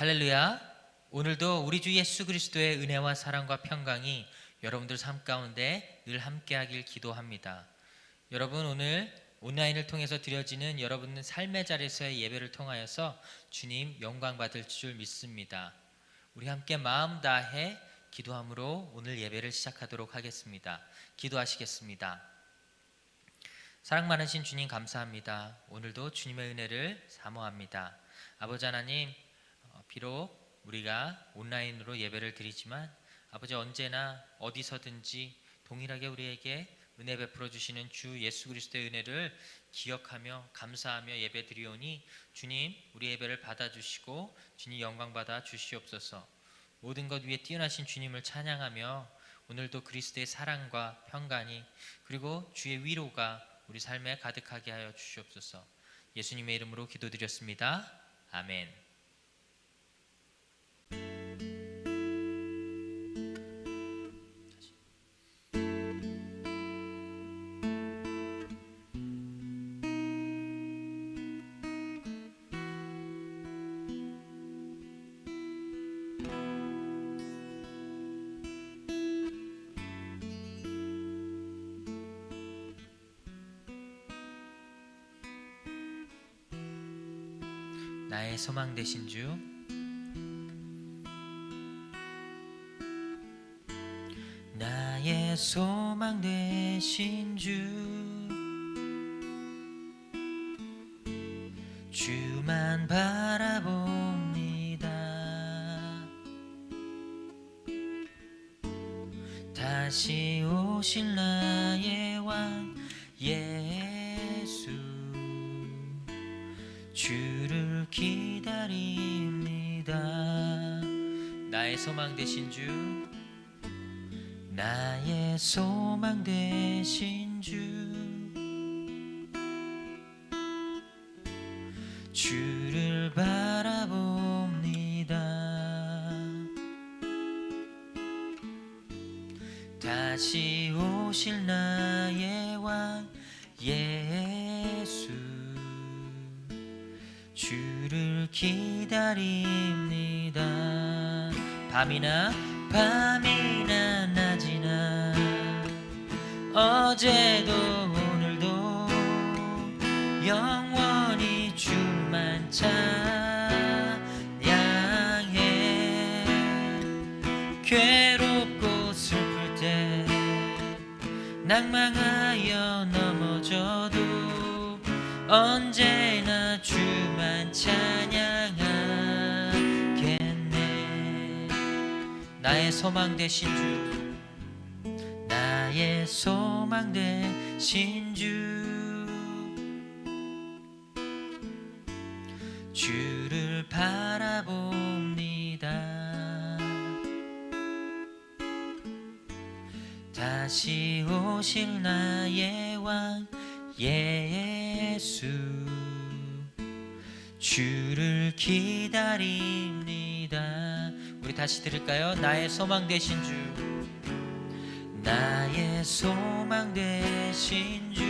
할렐루야. 오늘도 우리 주 예수 그리스도의 은혜와 사랑과 평강이 여러분들 삶 가운데 늘 함께하길 기도합니다. 여러분, 오늘 온라인을 통해서 드려지는 여러분 삶의 자리에서의 예배를 통하여서 주님 영광 받을 줄 믿습니다. 우리 함께 마음 다해 기도함으로 오늘 예배를 시작하도록 하겠습니다. 기도하시겠습니다. 사랑 많으신 주님 감사합니다. 오늘도 주님의 은혜를 사모합니다. 아버지 하나님, 비록 우리가 온라인으로 예배를 드리지만 아버지, 언제나 어디서든지 동일하게 우리에게 은혜 베풀어 주시는 주 예수 그리스도의 은혜를 기억하며 감사하며 예배 드리오니 주님, 우리 예배를 받아주시고 주님 영광 받아 주시옵소서. 모든 것 위에 뛰어나신 주님을 찬양하며 오늘도 그리스도의 사랑과 평강이 그리고 주의 위로가 우리 삶에 가득하게 하여 주시옵소서. 예수님의 이름으로 기도드렸습니다. 아멘. 나의 소망 되신 주, 나의 소망 되신 주, 주만 바라봅니다. 다시 오실 나의 왕 예수, 주를 기다립니다. 나의 소망 되신 주, 나의 소망 되신 주, 주를 바라봅니다. 다시 오실 나의 왕 예수, 주를 기다립니다. 밤이나 낮이나 어제도 오늘도 영원히 주만 찬양해. 괴롭고 슬플 때 낭망하여 넘어져도 언제나 주만 찬양하겠네. 나의 소망 되신 주, 나의 소망 되신 주, 주를 바라봅니다. 다시 오실 나의 왕 예수, 주를 기다립니다. 우리 다시 들을까요? 나의 소망 되신 주, 나의 소망 되신 주,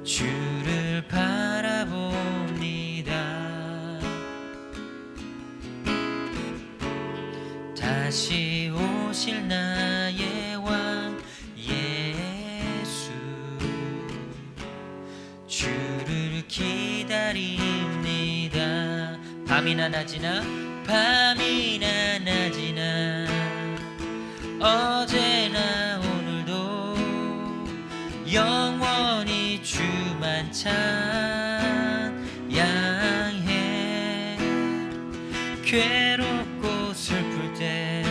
주를 바라봅니다. 다시 오실 나의 왕 예수, 주를 기다립니다. 밤이나 낮이나 어제나 오늘도 영원히 주만 찬양해. 괴롭고 슬플 때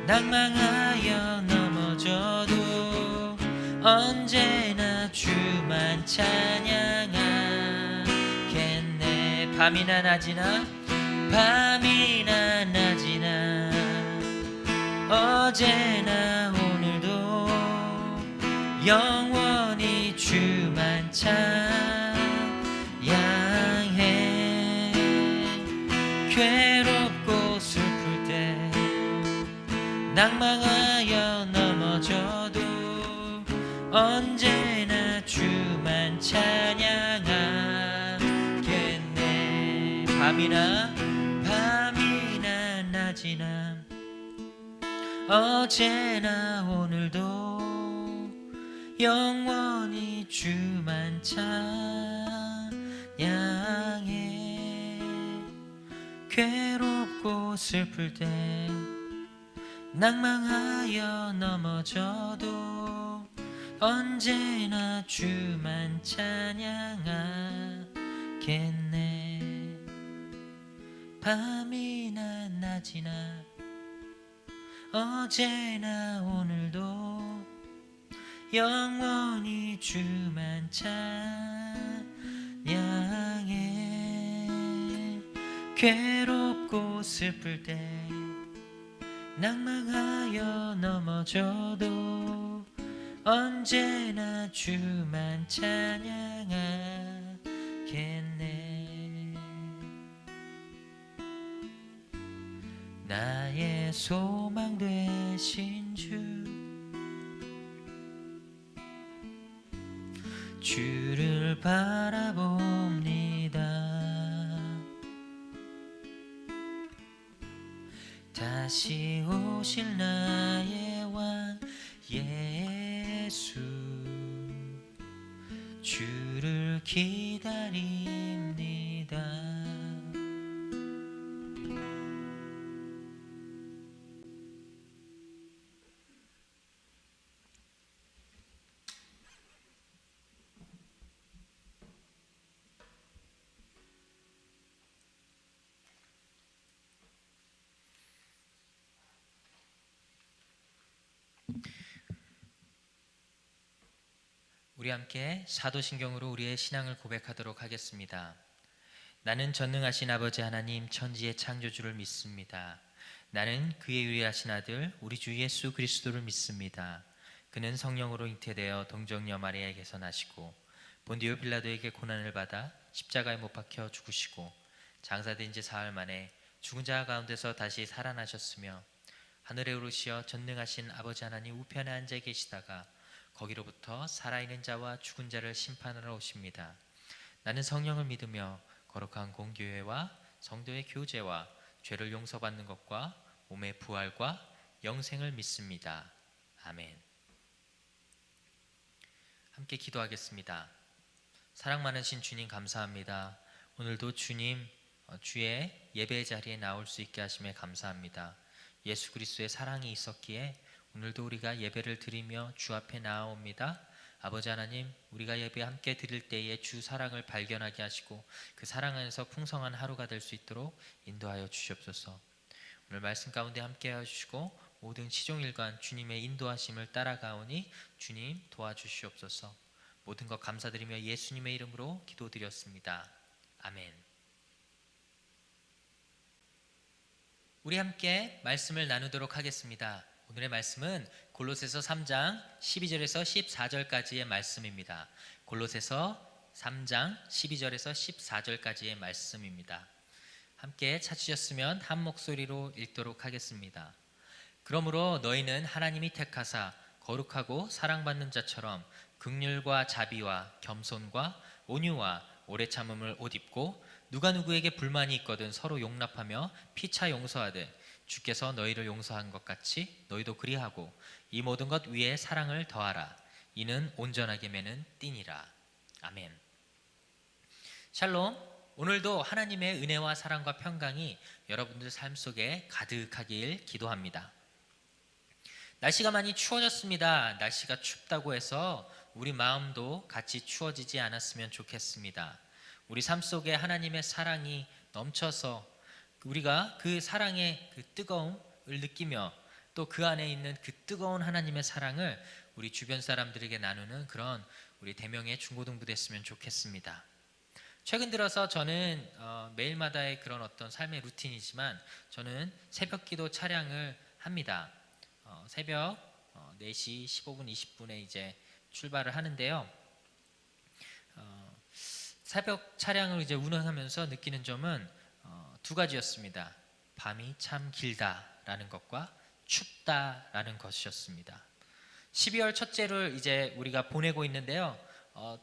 낭망하여 넘어져도 언제나 주만 찬양하겠네. 밤이나 낮이나 어제나 오늘도 영원히 주만 찬양해. 괴롭고 슬플 때 낭망하여 넘어져도 언제나 주만 찬양하 밤이나 낮이나 어제나 오늘도 영원히 주만 찬양해. 괴롭고 슬플 때 낭망하여 넘어져도 언제나 주만 찬양하겠네. 밤이나 낮이나 어제나 오늘도 영원히 주만 찬양해. 괴롭고 슬플 때 낭망하여 넘어져도 언제나 주만 찬양하겠네. 나의 소망 되신 주를 바라봅니다. 다시 오실 나의 왕 예수, 주를 기다립니다. 우리 함께 사도신경으로 우리의 신앙을 고백하도록 하겠습니다. 나는 전능하신 아버지 하나님 천지의 창조주를 믿습니다. 나는 그의 유일하신 아들 우리 주 예수 그리스도를 믿습니다. 그는 성령으로 잉태되어 동정녀 마리아에게서 나시고 본디오 빌라도에게 고난을 받아 십자가에 못 박혀 죽으시고 장사된 지 사흘 만에 죽은 자 가운데서 다시 살아나셨으며 하늘에 오르시어 전능하신 아버지 하나님 우편에 앉아 계시다가 거기로부터 살아있는 자와 죽은 자를 심판하러 오십니다. 나는 성령을 믿으며 거룩한 공교회와 성도의 교제와 죄를 용서받는 것과 몸의 부활과 영생을 믿습니다. 아멘. 함께 기도하겠습니다. 사랑 많으신 주님 감사합니다. 오늘도 주님 주의 예배 자리에 나올 수 있게 하심에 감사합니다. 예수 그리스도의 사랑이 있었기에 오늘도 우리가 예배를 드리며 주 앞에 나아옵니다. 아버지 하나님, 우리가 예배 함께 드릴 때에 주 사랑을 발견하게 하시고 그 사랑 안에서 풍성한 하루가 될 수 있도록 인도하여 주시옵소서. 오늘 말씀 가운데 함께 해주시고 모든 시종일관 주님의 인도하심을 따라가오니 주님 도와주시옵소서. 모든 것 감사드리며 예수님의 이름으로 기도드렸습니다. 아멘. 우리 함께 말씀을 나누도록 하겠습니다. 오늘의 말씀은 골로새서 3장 12절에서 14절까지의 말씀입니다. 골로새서 3장 12절에서 14절까지의 말씀입니다. 함께 찾으셨으면 한 목소리로 읽도록 하겠습니다. 그러므로 너희는 하나님이 택하사 거룩하고 사랑받는 자처럼 긍휼과 자비와 겸손과 온유와 오래 참음을 옷 입고 누가 누구에게 불만이 있거든 서로 용납하며 피차 용서하되 주께서 너희를 용서한 것 같이 너희도 그리하고 이 모든 것 위에 사랑을 더하라. 이는 온전하게 매는 띠니라. 아멘. 샬롬. 오늘도 하나님의 은혜와 사랑과 평강이 여러분들 삶 속에 가득하길 기도합니다. 날씨가 많이 추워졌습니다. 날씨가 춥다고 해서 우리 마음도 같이 추워지지 않았으면 좋겠습니다. 우리 삶 속에 하나님의 사랑이 넘쳐서 우리가 그 사랑의 그 뜨거움을 느끼며 또 그 안에 있는 그 뜨거운 하나님의 사랑을 우리 주변 사람들에게 나누는 그런 우리 대명의 중고등부 됐으면 좋겠습니다. 최근 들어서 저는 매일마다의 그런 어떤 삶의 루틴이지만 저는 새벽 기도 차량을 합니다. 새벽 4시 15분 20분에 이제 출발을 하는데요. 새벽 차량을 이제 운행하면서 느끼는 점은 두 가지였습니다. 밤이 참 길다라는 것과 춥다라는 것이었습니다. 12월 첫째를 이제 우리가 보내고 있는데요.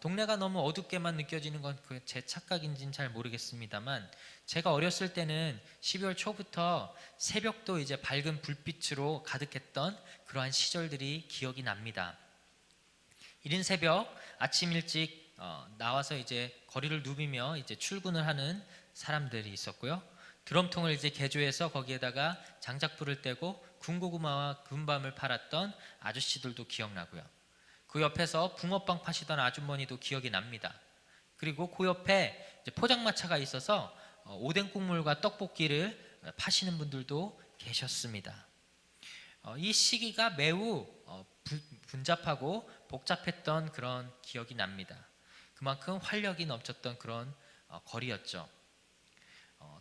동네가 너무 어둡게만 느껴지는 건 제 착각인지는 잘 모르겠습니다만, 제가 어렸을 때는 12월 초부터 새벽도 이제 밝은 불빛으로 가득했던 그러한 시절들이 기억이 납니다. 이른 새벽 아침 일찍 나와서 이제 거리를 누비며 이제 출근을 하는 사람들이 있었고요. 드럼통을 이제 개조해서 거기에다가 장작불을 떼고 군고구마와 군밤을 팔았던 아저씨들도 기억나고요. 그 옆에서 붕어빵 파시던 아주머니도 기억이 납니다. 그리고 그 옆에 이제 포장마차가 있어서 오뎅 국물과 떡볶이를 파시는 분들도 계셨습니다. 이 시기가 매우 분잡하고 복잡했던 그런 기억이 납니다. 그만큼 활력이 넘쳤던 그런 거리였죠.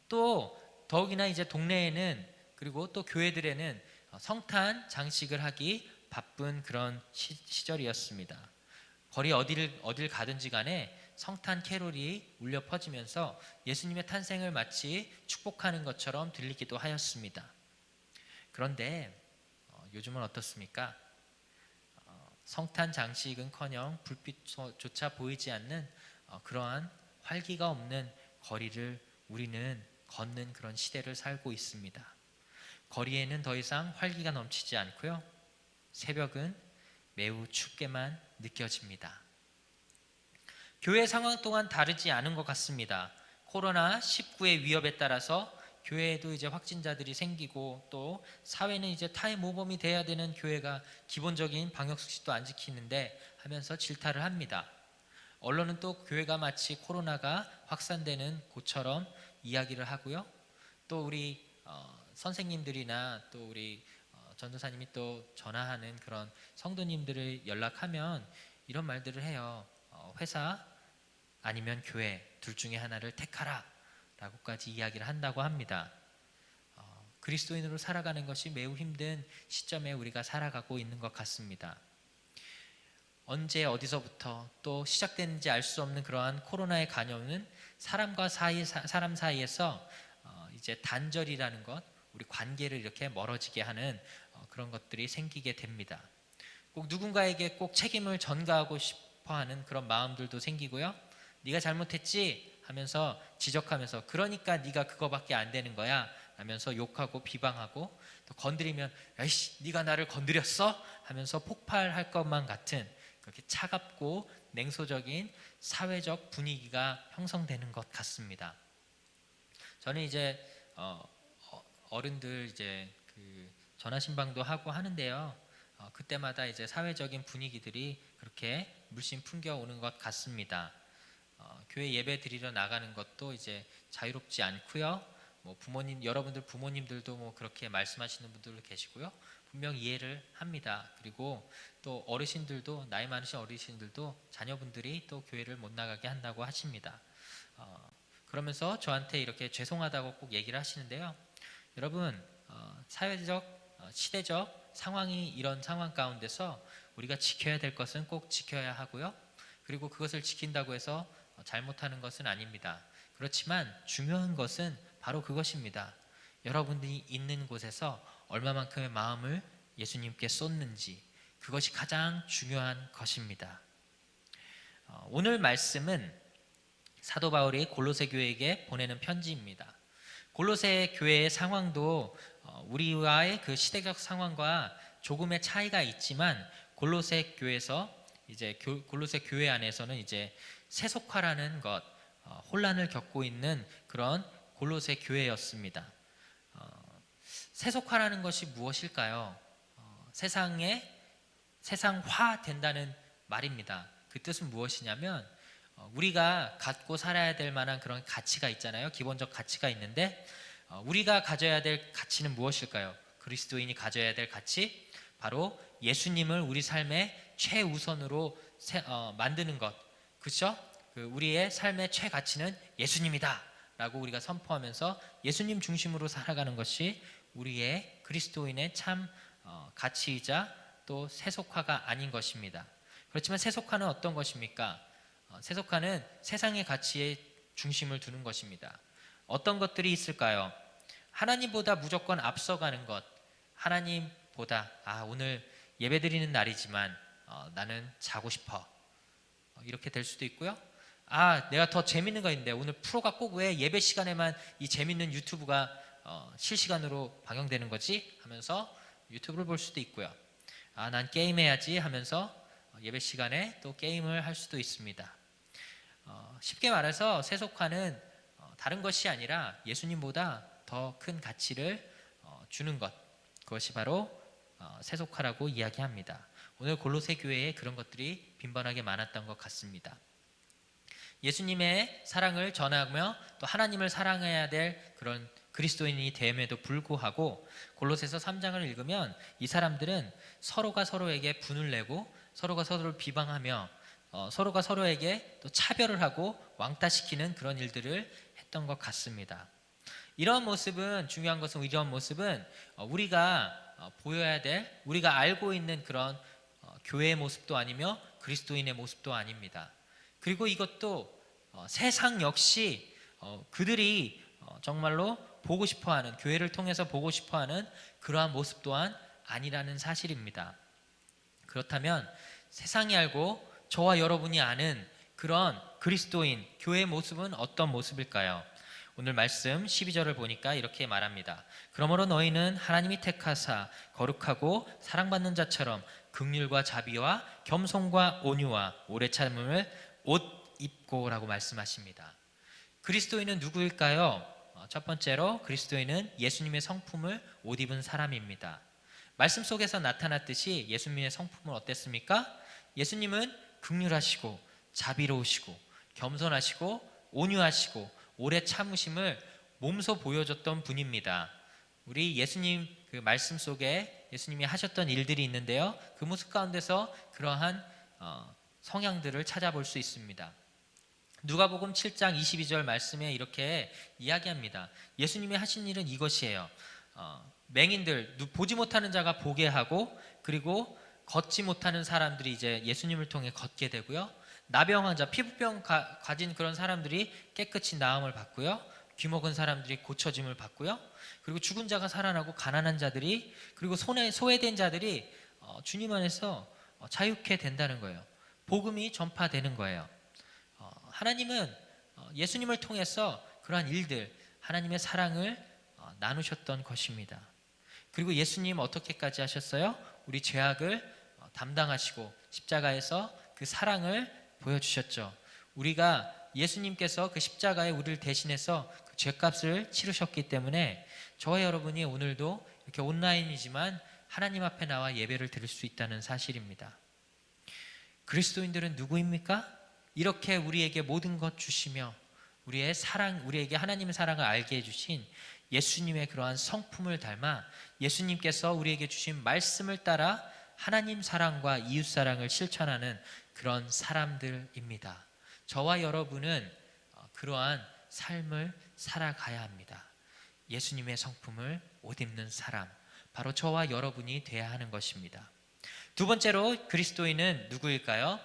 또 더욱이나 이제 동네에는, 그리고 또 교회들에는 성탄 장식을 하기 바쁜 그런 시절이었습니다. 거리 어딜 가든지 간에 성탄 캐롤이 울려 퍼지면서 예수님의 탄생을 마치 축복하는 것처럼 들리기도 하였습니다. 그런데 요즘은 어떻습니까? 성탄 장식은커녕 불빛조차 보이지 않는 그러한 활기가 없는 거리를 우리는 걷는 그런 시대를 살고 있습니다. 거리에는 더 이상 활기가 넘치지 않고요. 새벽은 매우 춥게만 느껴집니다. 교회 상황 또한 다르지 않은 것 같습니다. 코로나19의 위협에 따라서 교회에도 이제 확진자들이 생기고, 또 사회는 이제 타의 모범이 돼야 되는 교회가 기본적인 방역 수칙도 안 지키는데 하면서 질타를 합니다. 언론은 또 교회가 마치 코로나가 확산되는 곳처럼 이야기를 하고요. 또 우리 선생님들이나 또 우리 전도사님이 또 전화하는 그런 성도님들을 연락하면 이런 말들을 해요. 회사 아니면 교회 둘 중에 하나를 택하라 라고까지 이야기를 한다고 합니다. 그리스도인으로 살아가는 것이 매우 힘든 시점에 우리가 살아가고 있는 것 같습니다. 언제 어디서부터 또 시작됐는지 알 수 없는 그러한 코로나의 간염은 사람 사이에서 이제 단절이라는 것, 우리 관계를 이렇게 멀어지게 하는 그런 것들이 생기게 됩니다. 꼭 누군가에게 꼭 책임을 전가하고 싶어하는 그런 마음들도 생기고요. 네가 잘못했지 하면서 지적하면서, 그러니까 네가 그거밖에 안 되는 거야 하면서 욕하고 비방하고, 또 건드리면 야이씨 네가 나를 건드렸어 하면서 폭발할 것만 같은 그렇게 차갑고 냉소적인 사회적 분위기가 형성되는 것 같습니다. 저는 이제 어른들 이제 그 전화 신방도 하고 하는데요. 그때마다 이제 사회적인 분위기들이 그렇게 물씬 풍겨오는 것 같습니다. 교회 예배 드리러 나가는 것도 이제 자유롭지 않고요. 뭐 여러분들 부모님들도 뭐 그렇게 말씀하시는 분들 계시고요. 분명 이해를 합니다. 그리고 또 어르신들도, 나이 많으신 어르신들도 자녀분들이 또 교회를 못 나가게 한다고 하십니다. 그러면서 저한테 이렇게 죄송하다고 꼭 얘기를 하시는데요. 여러분, 사회적, 시대적 상황이 이런 상황 가운데서 우리가 지켜야 될 것은 꼭 지켜야 하고요. 그리고 그것을 지킨다고 해서 잘못하는 것은 아닙니다. 그렇지만 중요한 것은 바로 그것입니다. 여러분들이 있는 곳에서 얼마만큼의 마음을 예수님께 쏟는지, 그것이 가장 중요한 것입니다. 오늘 말씀은 사도 바울이 골로새 교회에게 보내는 편지입니다. 골로새 교회의 상황도 우리와의 그 시대적 상황과 조금의 차이가 있지만, 골로새 교회 안에서는 이제 세속화라는 것, 혼란을 겪고 있는 그런 골로새 교회였습니다. 세속화라는 것이 무엇일까요? 세상화 된다는 말입니다. 그 뜻은 무엇이냐면, 우리가 갖고 살아야 될 만한 그런 가치가 있잖아요. 기본적 가치가 있는데, 우리가 가져야 될 가치는 무엇일까요? 그리스도인이 가져야 될 가치, 바로 예수님을 우리 삶의 최우선으로 만드는 것, 그렇죠? 우리의 삶의 최가치는 예수님이다 라고 우리가 선포하면서 예수님 중심으로 살아가는 것이 우리의 그리스도인의 참 가치이자 또 세속화가 아닌 것입니다. 그렇지만 세속화는 어떤 것입니까? 세속화는 세상의 가치에 중심을 두는 것입니다. 어떤 것들이 있을까요? 하나님보다 무조건 앞서가는 것, 하나님보다 오늘 예배드리는 날이지만 나는 자고 싶어, 이렇게 될 수도 있고요. 내가 더 재밌는 거 있는데 오늘 프로가 꼭 왜 예배 시간에만 이 재밌는 유튜브가 실시간으로 방영되는 거지 하면서 유튜브를 볼 수도 있고요. 난 게임해야지 하면서 예배 시간에 또 게임을 할 수도 있습니다. 쉽게 말해서 세속화는 다른 것이 아니라 예수님보다 더 큰 가치를 주는 것, 그것이 바로 세속화라고 이야기합니다. 오늘 골로새 교회에 그런 것들이 빈번하게 많았던 것 같습니다. 예수님의 사랑을 전하며 또 하나님을 사랑해야 될 그런 그리스도인이 됨에도 불구하고 골로새서 3장을 읽으면 이 사람들은 서로가 서로에게 분을 내고 서로가 서로를 비방하며 서로가 서로에게 또 차별을 하고 왕따시키는 그런 일들을 했던 것 같습니다. 이러한 모습은, 중요한 것은 이러한 모습은 우리가 보여야 될, 우리가 알고 있는 그런 교회의 모습도 아니며 그리스도인의 모습도 아닙니다. 그리고 이것도 세상 역시 그들이 정말로 보고 싶어하는, 교회를 통해서 보고 싶어하는 그러한 모습 또한 아니라는 사실입니다. 그렇다면 세상이 알고 저와 여러분이 아는 그런 그리스도인, 교회의 모습은 어떤 모습일까요? 오늘 말씀 12절을 보니까 이렇게 말합니다. 그러므로 너희는 하나님이 택하사 거룩하고 사랑받는 자처럼 긍휼과 자비와 겸손과 온유와 오래 참음을 옷 입고 라고 말씀하십니다. 그리스도인은 누구일까요? 첫 번째로 그리스도인은 예수님의 성품을 옷 입은 사람입니다. 말씀 속에서 나타났듯이 예수님의 성품은 어땠습니까? 예수님은 긍휼하시고 자비로우시고 겸손하시고 온유하시고 오래 참으심을 몸소 보여줬던 분입니다. 우리 예수님 그 말씀 속에 예수님이 하셨던 일들이 있는데요, 그 모습 가운데서 그러한 성향들을 찾아볼 수 있습니다. 누가복음 7장 22절 말씀에 이렇게 이야기합니다. 예수님이 하신 일은 이것이에요. 맹인들, 보지 못하는 자가 보게 하고, 그리고 걷지 못하는 사람들이 이제 예수님을 통해 걷게 되고요, 나병 환자, 피부병 가진 그런 사람들이 깨끗이 나음을 받고요, 귀먹은 사람들이 고쳐짐을 받고요, 그리고 죽은 자가 살아나고 가난한 자들이, 그리고 소외된 자들이 주님 안에서 자유케 된다는 거예요. 복음이 전파되는 거예요. 하나님은 예수님을 통해서 그러한 일들, 하나님의 사랑을 나누셨던 것입니다. 그리고 예수님 어떻게까지 하셨어요? 우리 죄악을 담당하시고 십자가에서 그 사랑을 보여주셨죠. 우리가 예수님께서 그 십자가에 우리를 대신해서 그 죄값을 치르셨기 때문에 저와 여러분이 오늘도 이렇게 온라인이지만 하나님 앞에 나와 예배를 드릴 수 있다는 사실입니다. 그리스도인들은 누구입니까? 이렇게 우리에게 모든 것 주시며 우리의 사랑, 우리에게 하나님의 사랑을 알게 해주신 예수님의 그러한 성품을 닮아 예수님께서 우리에게 주신 말씀을 따라 하나님 사랑과 이웃 사랑을 실천하는 그런 사람들입니다. 저와 여러분은 그러한 삶을 살아가야 합니다. 예수님의 성품을 옷 입는 사람, 바로 저와 여러분이 되어야 하는 것입니다. 두 번째로 그리스도인은 누구일까요?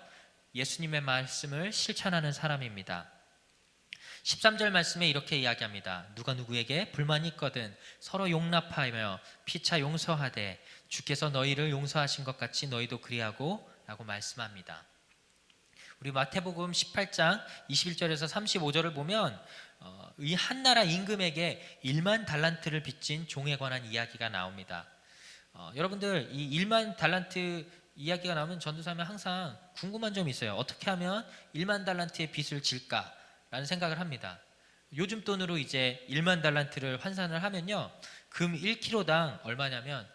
예수님의 말씀을 실천하는 사람입니다. 13절 말씀에 이렇게 이야기합니다. 누가 누구에게 불만이 있거든 서로 용납하며 피차 용서하되 주께서 너희를 용서하신 것 같이 너희도 그리하고 라고 말씀합니다. 우리 마태복음 18장 21절에서 35절을 보면 이 한 나라 임금에게 1만 달란트를 빚진 종에 관한 이야기가 나옵니다. 여러분들 이 1만 달란트 이야기가 나오면 전도사면 항상 궁금한 점이 있어요. 어떻게 하면 1만 달란트의 빚을 질까? 라는 생각을 합니다. 요즘 돈으로 이제 1만 달란트를 환산을 하면요, 금 1kg당 얼마냐면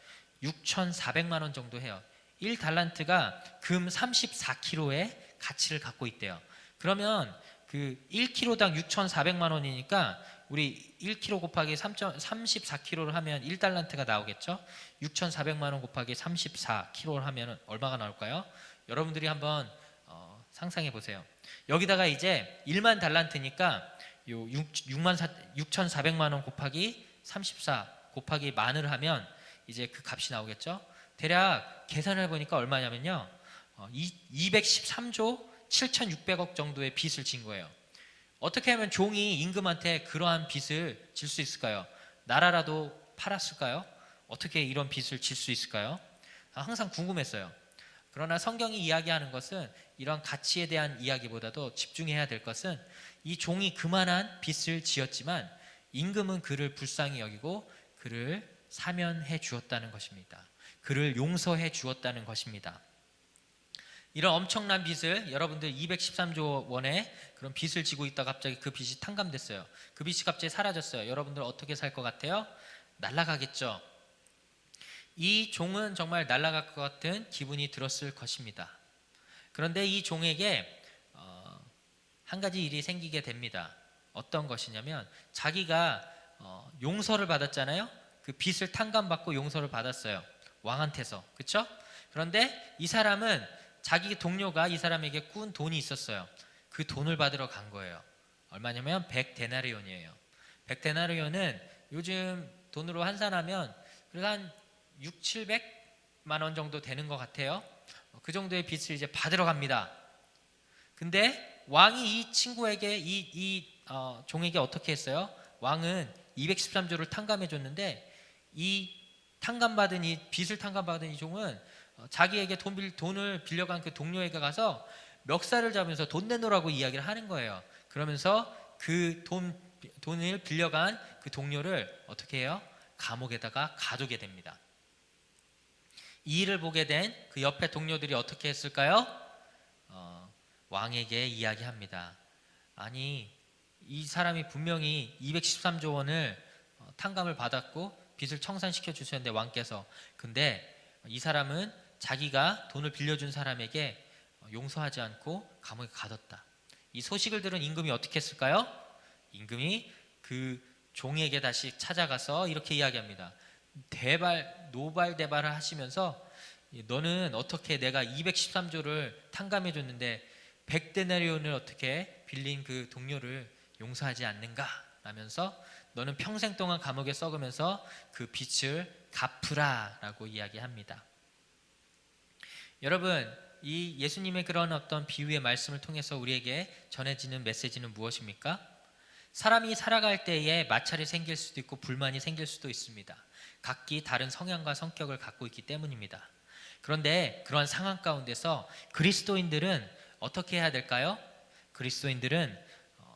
6,400만 원 정도 해요. 1달란트가 금 34kg의 가치를 갖고 있대요. 그러면 그 1kg당 6,400만 원이니까 우리 1kg 곱하기 34kg를 하면 1달란트가 나오겠죠. 6,400만 원 곱하기 34kg를 하면 얼마가 나올까요? 여러분들이 한번 상상해 보세요. 여기다가 이제 1만 달란트니까 6,400만 원 곱하기 34 곱하기 만을 하면 이제 그 값이 나오겠죠. 대략 계산을 해보니까 얼마냐면요, 213조 7,600억 정도의 빚을 진 거예요. 어떻게 하면 종이 임금한테 그러한 빚을 질 수 있을까요? 나라라도 팔았을까요? 어떻게 이런 빚을 질 수 있을까요? 항상 궁금했어요. 그러나 성경이 이야기하는 것은 이런 가치에 대한 이야기보다도 집중해야 될 것은 이 종이 그만한 빚을 지었지만 임금은 그를 불쌍히 여기고 그를 사면해 주었다는 것입니다. 그를 용서해 주었다는 것입니다. 이런 엄청난 빚을, 여러분들 213조 원의 그런 빚을 지고 있다가 갑자기 그 빚이 탕감됐어요. 그 빚이 갑자기 사라졌어요. 여러분들 어떻게 살 것 같아요? 날아가겠죠. 이 종은 정말 날아갈 것 같은 기분이 들었을 것입니다. 그런데 이 종에게 한 가지 일이 생기게 됩니다. 어떤 것이냐면 자기가 용서를 받았잖아요. 그 빚을 탕감받고 용서를 받았어요. 왕한테서. 그렇죠? 그런데 이 사람은 자기 동료가 이 사람에게 꾼 돈이 있었어요. 그 돈을 받으러 간 거예요. 얼마냐면 100데나리온이에요. 100데나리온은 요즘 돈으로 환산하면 그래도 한 6, 700만 원 정도 되는 것 같아요. 그 정도의 빚을 이제 받으러 갑니다. 근데 왕이 이 친구에게 종에게 어떻게 했어요? 왕은 213조를 탕감해 줬는데 이 탕감받은 이 빚을 탕감받은 이 종은 자기에게 돈을 빌려간 그 동료에게 가서 멱살을 잡으면서 돈 내놓으라고 이야기를 하는 거예요. 그러면서 그 돈을 빌려간 그 동료를 어떻게 해요? 감옥에다가 가두게 됩니다. 이 일을 보게 된 그 옆에 동료들이 어떻게 했을까요? 왕에게 이야기합니다. 아니, 이 사람이 분명히 213조 원을 탕감을 받았고 빚을 청산시켜 주셨는데 왕께서, 근데 이 사람은 자기가 돈을 빌려준 사람에게 용서하지 않고 감옥에 가뒀다. 이 소식을 들은 임금이 어떻게 했을까요? 임금이 그 종에게 다시 찾아가서 이렇게 이야기합니다. 노발대발을 하시면서 너는 어떻게 내가 213조를 탕감해 줬는데 100데나리온을 어떻게 빌린 그 동료를 용서하지 않는가? 라면서 너는 평생 동안 감옥에 썩으면서 그 빚을 갚으라 라고 이야기합니다. 여러분, 이 예수님의 그런 어떤 비유의 말씀을 통해서 우리에게 전해지는 메시지는 무엇입니까? 사람이 살아갈 때에 마찰이 생길 수도 있고 불만이 생길 수도 있습니다. 각기 다른 성향과 성격을 갖고 있기 때문입니다. 그런데 그러한 상황 가운데서 그리스도인들은 어떻게 해야 될까요? 그리스도인들은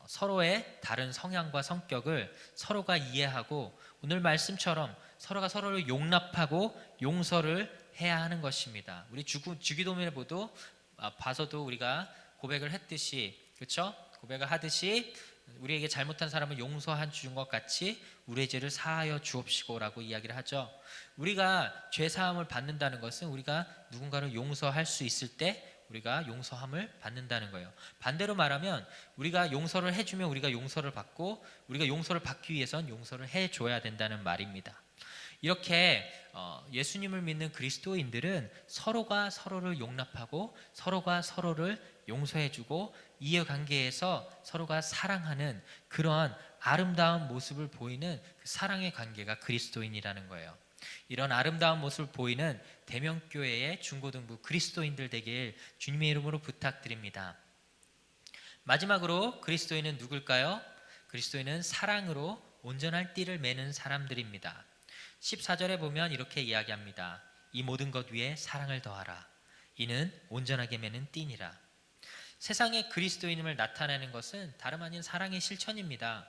서로의 다른 성향과 성격을 서로가 이해하고 오늘 말씀처럼 서로가 서로를 용납하고 용서를 해야 하는 것입니다. 우리 주기도문에 봐서도 우리가 고백을 했듯이, 그렇죠? 고백을 하듯이 우리에게 잘못한 사람을 용서한 주인 것 같이 우리의 죄를 사하여 주옵시고라고 이야기를 하죠. 우리가 죄 사함을 받는다는 것은 우리가 누군가를 용서할 수 있을 때 우리가 용서함을 받는다는 거예요. 반대로 말하면 우리가 용서를 해주면 우리가 용서를 받고 우리가 용서를 받기 위해선 용서를 해줘야 된다는 말입니다. 이렇게 예수님을 믿는 그리스도인들은 서로가 서로를 용납하고 서로가 서로를 용서해주고 이해관계에서 서로가 사랑하는 그러한 아름다운 모습을 보이는 그 사랑의 관계가 그리스도인이라는 거예요. 이런 아름다운 모습을 보이는 대명교회의 중고등부 그리스도인들 되길 주님의 이름으로 부탁드립니다. 마지막으로 그리스도인은 누굴까요? 그리스도인은 사랑으로 온전한 띠를 매는 사람들입니다. 14절에 보면 이렇게 이야기합니다. 이 모든 것 위에 사랑을 더하라. 이는 온전하게 매는 띠니라. 세상에 그리스도인임을 나타내는 것은 다름 아닌 사랑의 실천입니다.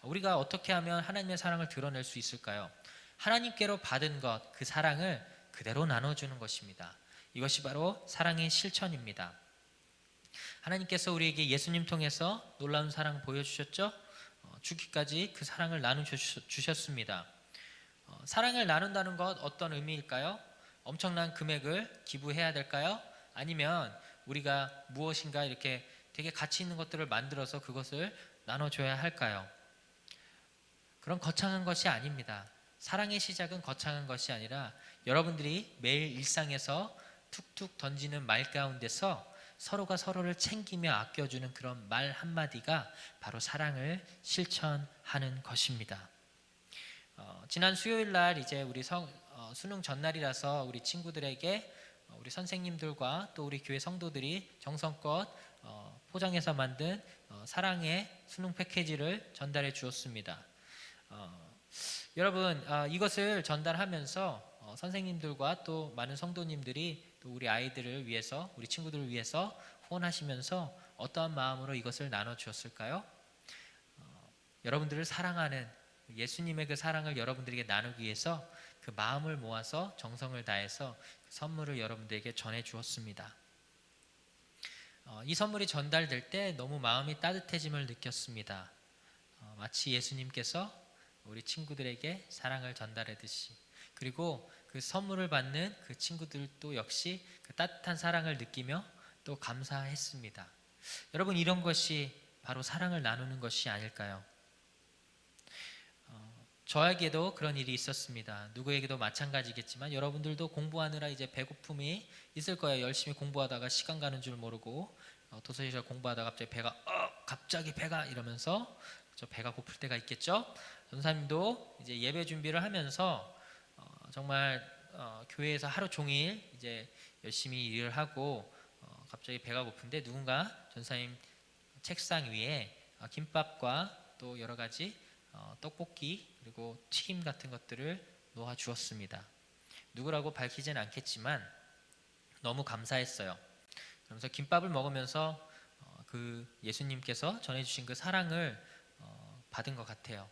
우리가 어떻게 하면 하나님의 사랑을 드러낼 수 있을까요? 하나님께로 받은 것, 그 사랑을 그대로 나눠주는 것입니다. 이것이 바로 사랑의 실천입니다. 하나님께서 우리에게 예수님 통해서 놀라운 사랑 보여주셨죠? 죽기까지 그 사랑을 나눠주셨습니다. 사랑을 나눈다는 것 어떤 의미일까요? 엄청난 금액을 기부해야 될까요? 아니면 우리가 무엇인가 이렇게 되게 가치 있는 것들을 만들어서 그것을 나눠줘야 할까요? 그런 거창한 것이 아닙니다. 사랑의 시작은 거창한 것이 아니라 여러분들이 매일 일상에서 툭툭 던지는 말 가운데서 서로가 서로를 챙기며 아껴주는 그런 말 한마디가 바로 사랑을 실천하는 것입니다. 지난 수요일 날 이제 우리 수능 전날이라서 우리 친구들에게 우리 선생님들과 또 우리 교회 성도들이 정성껏 포장해서 만든 사랑의 수능 패키지를 전달해 주었습니다. 여러분, 이것을 전달하면서 선생님들과 또 많은 성도님들이 또 우리 아이들을 위해서, 우리 친구들을 위해서 후원하시면서 어떠한 마음으로 이것을 나눠주었을까요? 여러분들을 사랑하는 예수님의 그 사랑을 여러분들에게 나누기 위해서 그 마음을 모아서 정성을 다해서 그 선물을 여러분들에게 전해주었습니다. 이 선물이 전달될 때 너무 마음이 따뜻해짐을 느꼈습니다. 마치 예수님께서 우리 친구들에게 사랑을 전달하듯이, 그리고 그 선물을 받는 그 친구들도 역시 그 따뜻한 사랑을 느끼며 또 감사했습니다. 여러분, 이런 것이 바로 사랑을 나누는 것이 아닐까요? 저에게도 그런 일이 있었습니다. 누구에게도 마찬가지겠지만 여러분들도 공부하느라 이제 배고픔이 있을 거예요. 열심히 공부하다가 시간 가는 줄 모르고 도서실 공부하다가 갑자기 배가 이러면서 저 배가 고플 때가 있겠죠. 전사님도 이제 예배 준비를 하면서 정말 교회에서 하루 종일 이제 열심히 일을 하고 갑자기 배가 고픈데 누군가 전사님 책상 위에 김밥과 또 여러 가지 떡볶이 그리고 튀김 같은 것들을 놓아 주었습니다. 누구라고 밝히진 않겠지만 너무 감사했어요. 그러면서 김밥을 먹으면서 그 예수님께서 전해주신 그 사랑을 받은 것 같아요.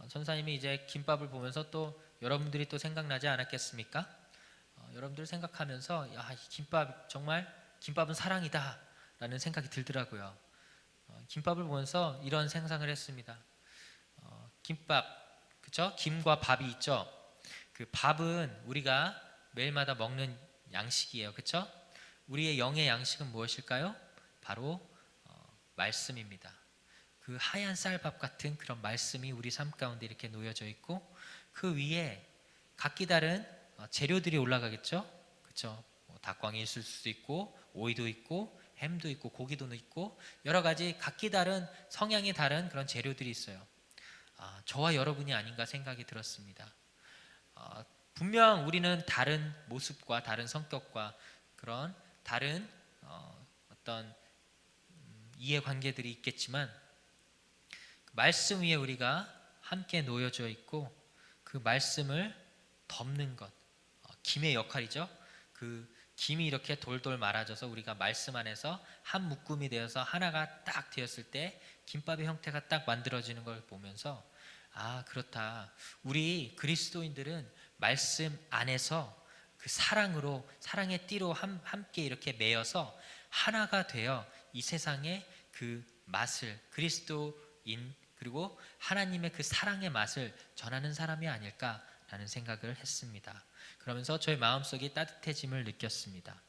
전사님이 이제 김밥을 보면서 또 여러분들이 또 생각나지 않았겠습니까? 여러분들 생각하면서 야, 이 김밥 정말 김밥은 사랑이다 라는 생각이 들더라고요. 김밥을 보면서 이런 상상을 했습니다. 김밥, 그쵸? 김과 밥이 있죠. 그 밥은 우리가 매일마다 먹는 양식이에요, 그쵸? 우리의 영의 양식은 무엇일까요? 바로 말씀입니다. 그 하얀 쌀밥 같은 그런 말씀이 우리 삶 가운데 이렇게 놓여져 있고 그 위에 각기 다른 재료들이 올라가겠죠, 그쵸? 닭광이 있을 수도 있고 오이도 있고 햄도 있고 고기도 있고 여러 가지 각기 다른 성향이 다른 그런 재료들이 있어요. 저와 여러분이 아닌가 생각이 들었습니다. 분명 우리는 다른 모습과 다른 성격과 그런 다른 어떤 이해관계들이 있겠지만 그 말씀 위에 우리가 함께 놓여져 있고 그 말씀을 덮는 것, 김의 역할이죠. 그 김이 이렇게 돌돌 말아져서 우리가 말씀 안에서 한 묶음이 되어서 하나가 딱 되었을 때 김밥의 형태가 딱 만들어지는 걸 보면서 그렇다. 우리 그리스도인들은 말씀 안에서 그 사랑으로 사랑의 띠로 함께 이렇게 매여서 하나가 되어 이 세상의 그 맛을 그리스도인 그리고 하나님의 그 사랑의 맛을 전하는 사람이 아닐까라는 생각을 했습니다. 그러면서 저의 마음속이 따뜻해짐을 느꼈습니다.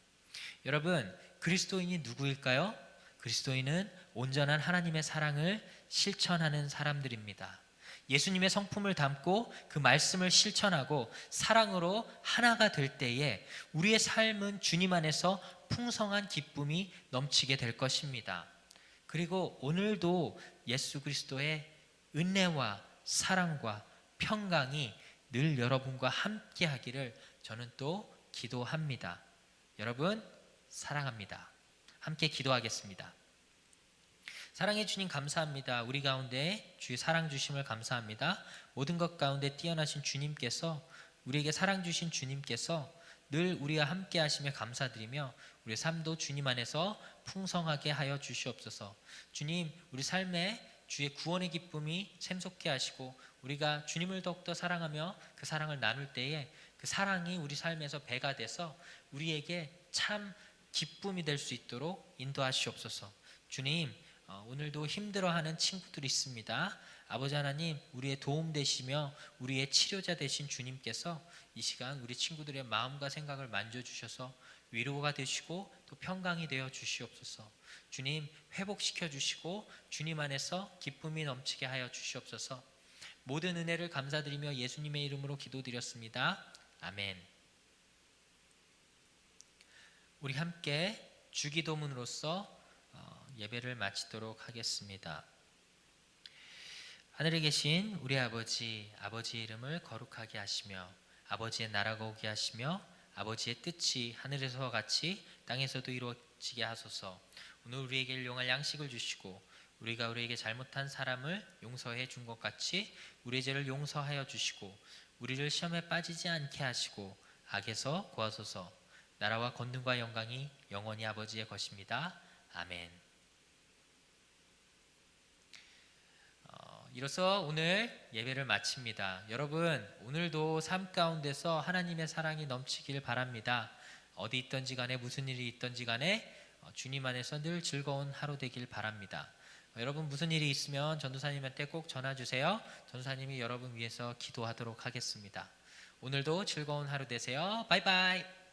여러분, 그리스도인이 누구일까요? 그리스도인은 온전한 하나님의 사랑을 실천하는 사람들입니다. 예수님의 성품을 담고 그 말씀을 실천하고 사랑으로 하나가 될 때에 우리의 삶은 주님 안에서 풍성한 기쁨이 넘치게 될 것입니다. 그리고 오늘도 예수 그리스도의 은혜와 사랑과 평강이 늘 여러분과 함께 하기를 저는 또 기도합니다. 여러분, 사랑합니다. 함께 기도하겠습니다. 사랑해 주님 감사합니다. 우리 가운데 주의 사랑 주심을 감사합니다. 모든 것 가운데 뛰어나신 주님께서 우리에게 사랑 주신 주님께서 늘 우리와 함께 하심에 감사드리며 우리의 삶도 주님 안에서 풍성하게 하여 주시옵소서. 주님, 우리 삶에 주의 구원의 기쁨이 샘솟게 하시고 우리가 주님을 더욱더 사랑하며 그 사랑을 나눌 때에 그 사랑이 우리 삶에서 배가 돼서 우리에게 참 기쁨이 될 수 있도록 인도하시옵소서. 주님, 오늘도 힘들어하는 친구들이 있습니다. 아버지 하나님, 우리의 도움 되시며 우리의 치료자 되신 주님께서 이 시간 우리 친구들의 마음과 생각을 만져주셔서 위로가 되시고 또 평강이 되어 주시옵소서. 주님, 회복시켜 주시고 주님 안에서 기쁨이 넘치게 하여 주시옵소서. 모든 은혜를 감사드리며 예수님의 이름으로 기도드렸습니다. 아멘. 우리 함께 주기도문으로서 예배를 마치도록 하겠습니다. 하늘에 계신 우리 아버지, 아버지의 이름을 거룩하게 하시며 아버지의 나라가 오게 하시며 아버지의 뜻이 하늘에서와 같이 땅에서도 이루어지게 하소서. 오늘 우리에게 일용할 양식을 주시고 우리가 우리에게 잘못한 사람을 용서해 준 것 같이 우리의 죄를 용서하여 주시고 우리를 시험에 빠지지 않게 하시고 악에서 구하소서. 나라와 권능과 영광이 영원히 아버지의 것입니다. 아멘. 이로써 오늘 예배를 마칩니다. 여러분, 오늘도 삶 가운데서 하나님의 사랑이 넘치길 바랍니다. 어디 있든지 간에 무슨 일이 있든지 간에 주님 안에서 늘 즐거운 하루 되길 바랍니다. 여러분 무슨 일이 있으면 전도사님한테 꼭 전화 주세요. 전도사님이 여러분 위해서 기도하도록 하겠습니다. 오늘도 즐거운 하루 되세요. 바이바이.